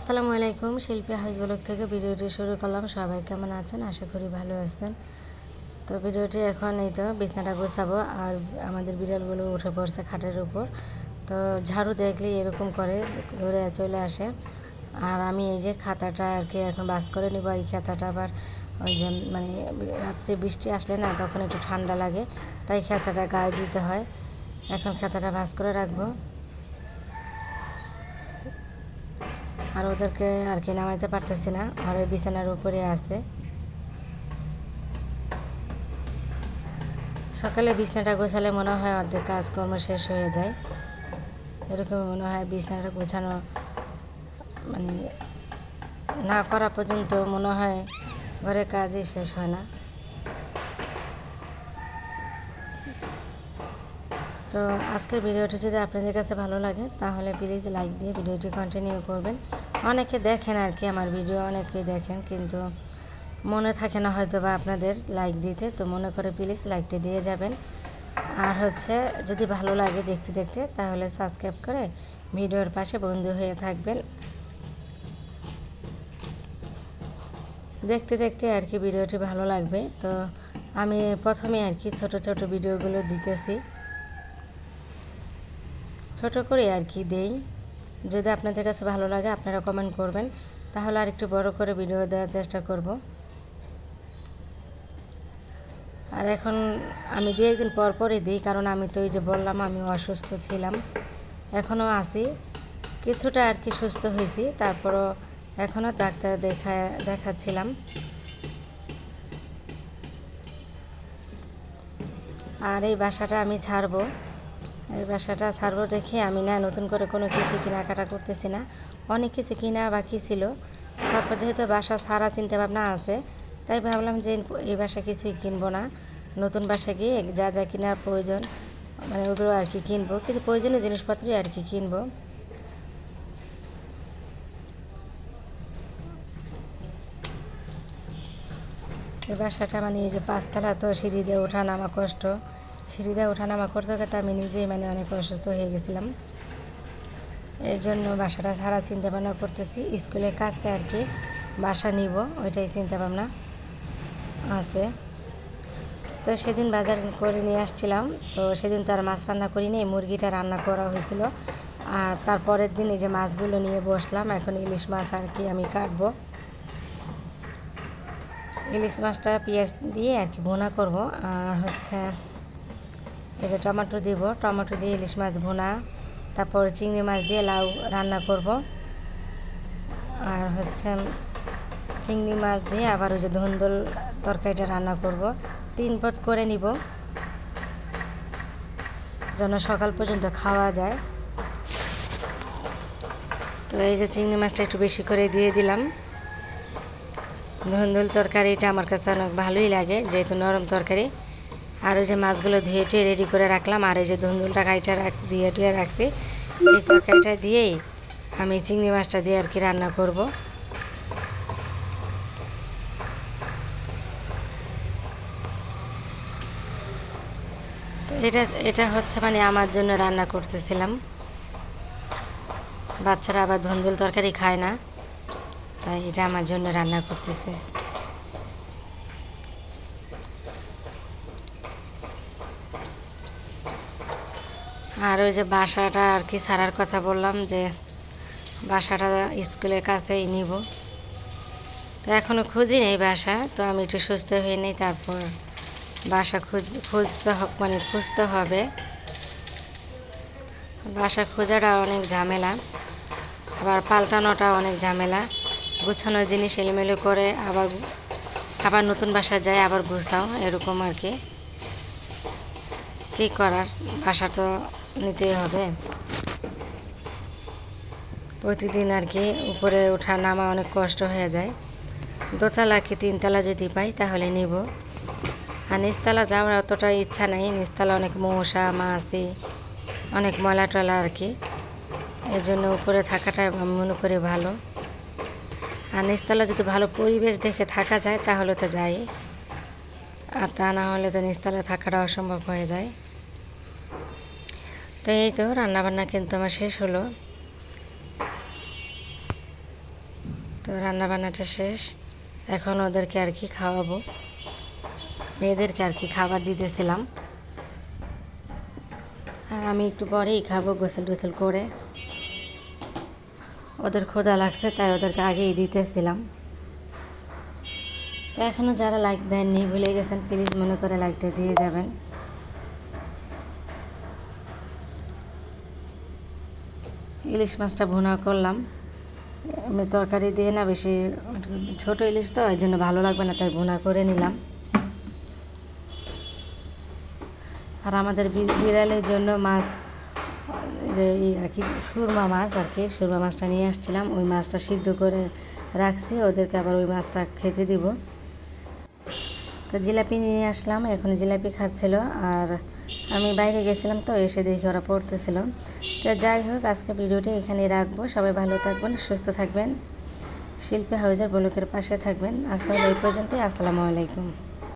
আসসালামু আলাইকুম। শিল্পী হাউস ব্লগ থেকে ভিডিওটি শুরু করলাম। সবাই কেমন আছেন? আশা করি ভালো আছেন। তো ভিডিওটি এখন এই তো বিছনাটা গোছাবো, আর আমাদের বিড়ালগুলো উঠে পড়ছে খাটের উপর। তো ঝাড়ু দেখলেই এরকম করে ধরে চলে আসে। আর আমি এই যে খাতাটা আর কি এখন বাস করে নিব। এই খাতাটা আবার ওই যে মানে রাত্রে বৃষ্টি আসলে না, তখন একটু ঠান্ডা লাগে, তাই খাতাটা গায়ে দিতে হয়। এখন খাতাটা ভাঁজ করে রাখবো। আর ওদেরকে আর কি নামাইতে পারতেছি না, আর ওই বিছানার উপরে আছে। সকালে বিছানাটা গোছালে মনে হয় অর্ধেক কাজকর্ম শেষ হয়ে যায়, এরকম মনে হয়। বিছানাটা গোছানো মানে না করা পর্যন্ত মনে হয় ঘরের কাজই শেষ হয় না। তো আজকের ভিডিওটি যদি আপনাদের কাছে ভালো লাগে তাহলে প্লিজ লাইক দিয়ে ভিডিওটি কন্টিনিউ করবেন। অনেকে দেখেন আর কি আমার ভিডিও, অনেকেই দেখেন, কিন্তু মনে থাকে না হয়তো বা আপনাদের লাইক দিতে। তো মনে করে প্লিজ লাইকটি দিয়ে যাবেন। আর হচ্ছে যদি ভালো লাগে দেখতে দেখতে তাহলে সাবস্ক্রাইব করে ভিডিওর পাশে বন্ধু হয়ে থাকবেন। দেখতে দেখতে আর কি ভিডিওটি ভালো লাগবে। তো আমি প্রথমে আর কি ছোট ছোট ভিডিওগুলো দিতেছি, ছোট করে আর কি দেই। যদি আপনাদের কাছে ভালো লাগে আপনারা কমেন্ট করবেন, তাহলে আর একটু বড় করে ভিডিও দেওয়ার চেষ্টা করব। আর এখন আমি দু একদিন পর পরই দিই, কারণ আমি তো ওই যে বললাম আমি অসুস্থ ছিলাম, এখনও আছি, কিছুটা আর কি সুস্থ হয়েছি, তারপরও এখনও ডাক্তার দেখাচ্ছিলাম। আর এই বাসাটা আমি ছাড়বো, এই বাসাটা ছাড়বো দেখে আমি না নতুন করে কোনো কিছু কেনাকাটা করতেছি না। অনেক কিছু কিনা বাকি ছিল, তারপর যেহেতু বাসা ছাড়া চিন্তাভাবনা আছে, তাই ভাবলাম যে এই বাসা কিছুই কিনবো না। নতুন বাসা গিয়ে যা যা কেনার প্রয়োজন মানে ওগুলো আর কি কিনবো, কিছু প্রয়োজনীয় জিনিসপত্রই আর কি কিনবো। এই বাসাটা মানে এই যে পাঁচতলা, তো সিঁড়ি দিয়ে ওঠা নামা কষ্ট, সিঁড়ি দিয়ে ওঠা নামা করতে করতে আমি নিজেই মানে অনেক অসুস্থ হয়ে গেছিলাম। এই জন্য বাসাটা ছাড়া চিন্তা ভাবনা করতেছি। স্কুলের কাছে আর কি বাসা নিব, ওইটাই চিন্তা ভাবনা আছে। তো সেদিন বাজার করে নিয়ে আসছিলাম, তো সেদিন তো আর মাছ রান্না করিনি, মুরগিটা রান্না করা হয়েছিল। আর তারপরের দিন এই যে মাছগুলো নিয়ে বসলাম, এখন ইলিশ মাছ আর কি আমি কাটবো। ইলিশ মাছটা পেঁয়াজ দিয়ে আর কি ভুনা করব। আর হচ্ছে এই যে টমেটো দিব, টমেটো দিয়ে ইলিশ মাছ ভুনা, তারপর চিংড়ি মাছ দিয়ে লাউ রান্না করব। আর হচ্ছে চিংড়ি মাছ দিয়ে আবার ওই যে ধন্দল তরকারিটা রান্না করব। 3 পদ করে নিব যেন সকাল পর্যন্ত খাওয়া যায়। তো এই যে চিংড়ি মাছটা একটু বেশি করে দিয়ে দিলাম। ধন্দল তরকারিটা আমার কাছে অনেক ভালোই লাগে, যেহেতু নরম তরকারি। আর ওই যে মাছগুলো ধুয়ে টুয়ে রেডি করে রাখলাম, আর এই যে ধন্দুলটা কাইটা দিয়ে টুয়ে রাখছি, এই তরকারিটা দিয়েই আমি চিংড়ি মাছটা দিয়ে আর কি রান্না করব। তো এটা হচ্ছে মানে আমার জন্য রান্না করতেছিলাম। বাচ্চারা আবার ধন্দুল তরকারি খায় না, তাই এটা আমার জন্য রান্না করতেছে। আর ওই যে বাসাটা আর কি ছাড়ার কথা বললাম, যে বাসাটা স্কুলের কাছেই নিব। তো এখনও খুঁজি নেই বাসা, তো আমি একটু সুস্থ হয়ে নিই, তারপর বাসা খুঁজতে হবে। বাসা খোঁজাটা অনেক ঝামেলা, আবার পাল্টানোটা অনেক ঝামেলা। গুছানো জিনিস এলোমেলো করে আবার আবার নতুন বাসা যায়, আবার গুছাও, এরকম আর কি। কী করার, বাসা তো নিতেই হবে। প্রতিদিন আর কি উপরে ওঠা নামা অনেক কষ্ট হয়ে যায়। দোতলা কি 3তলা যদি পাই তাহলে নিব। আর নিচতলা যাওয়ার অতটা ইচ্ছা নেই, নিচতলা অনেক মশা মাছি, অনেক ময়লা টলা আর কি। এই জন্য উপরে থাকাটা আমি মনে করি ভালো। আর নিচতলা যদি ভালো পরিবেশ দেখে থাকা যায় তাহলে তো যাই, আর তা না হলে তো নিচতলা থাকাটা অসম্ভব হয়ে যায়। তো এই তো রান্নাবান্না কিন্তু আমার শেষ হলো। তো রান্না বান্নাটা শেষ, এখন ওদেরকে আর কি খাওয়াবো, মেয়েদেরকে আর কি খাবার দিতেছিলাম। আর আমি একটু পরেই খাবো গোসল টোসল করে। ওদের ক্ষুধা লাগছে তাই ওদেরকে আগেই দিতেছিলাম। তো এখনও যারা লাইক দেননি, ভুলে গেছেন, প্লিজ মনে করে লাইকটা দিয়ে যাবেন। ইলিশ মাছটা ভুনা করলাম, আমি তরকারি দিয়ে না বেশি, ছোট ইলিশ তো এই জন্য ভালো লাগবে না, তাই ভুনা করে নিলাম। আর আমাদের বিড়ালের জন্য মাছ, যে আর কি সুরমা মাছ আর কি, সুরমা মাছটা নিয়ে আসছিলাম, ওই মাছটা সিদ্ধ করে রাখছি, ওদেরকে আবার ওই মাছটা খেতে দিব। তো জিলাপি নিয়ে আসলাম, এখন জিলাপি খাচ্ছিল। আর আমি বাইরে গেছিলাম তো, এসে দেখি ওরা পড়তেছিল। তো যাই হোক, আজকে ভিডিওটি এখানেই রাখবো। সবাই ভালো থাকবেন, সুস্থ থাকবেন, শিল্পী হাউজের ব্লকের পাশে থাকবেন। আজ তাহলে এই পর্যন্তই। আসসালামু আলাইকুম।